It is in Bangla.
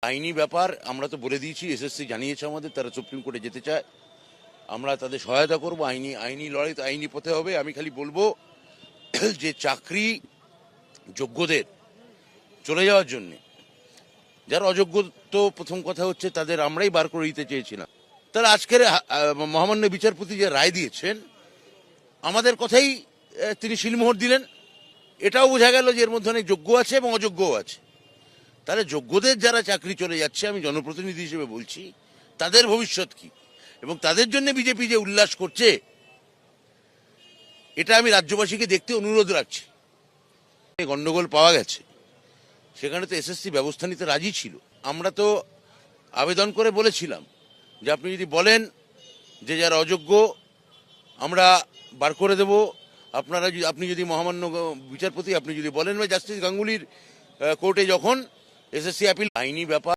আইনি ব্যাপার আমরা তো বলে দিয়েছি, এসএসসি জানিয়েছে আমাদের তারা সুপ্রিম কোর্টে যেতে চায়, আমরা তাদের সহায়তা করব। আইনি লড়াই তো আইনি পথে হবে। আমি খালি বলবো যে চাকরি যোগ্যদের চলে যাওয়ার জন্যে, যারা অযোগ্য, তো প্রথম কথা হচ্ছে তাদের আমরাই বার করে দিতে চেয়েছিলাম। তারা আজকের মহামান্য বিচারপতি যে রায় দিয়েছেন, আমাদের কথাই তিনি শিলমোহর দিলেন। এটাও বোঝা গেল যে এর মধ্যে অনেক যোগ্য আছে এবং অযোগ্যও আছে। তাহলে যোগ্যদের যারা চাকরি চলে যাচ্ছে, আমি জনপ্রতিনিধি হিসেবে বলছি, তাদের ভবিষ্যৎ কি এবং তাদের জন্য বিজেপি যে উল্লাস করছে, এটা আমি রাজ্যবাসীকে দেখতে অনুরোধ রাখছি। গন্ডগোল পাওয়া গেছে, সেখানে তো এসএসসি ব্যবস্থা নিতে রাজি ছিল। আমরা তো আবেদন করে বলেছিলাম যে আপনি যদি বলেন যে যারা অযোগ্য আমরা বার করে দেব, আপনি যদি মহামান্য বিচারপতি আপনি যদি বলেন, বা জাস্টিস গাঙ্গুলির কোর্টে যখন এসএসসি অ্যাপিল, আইনি ব্যাপার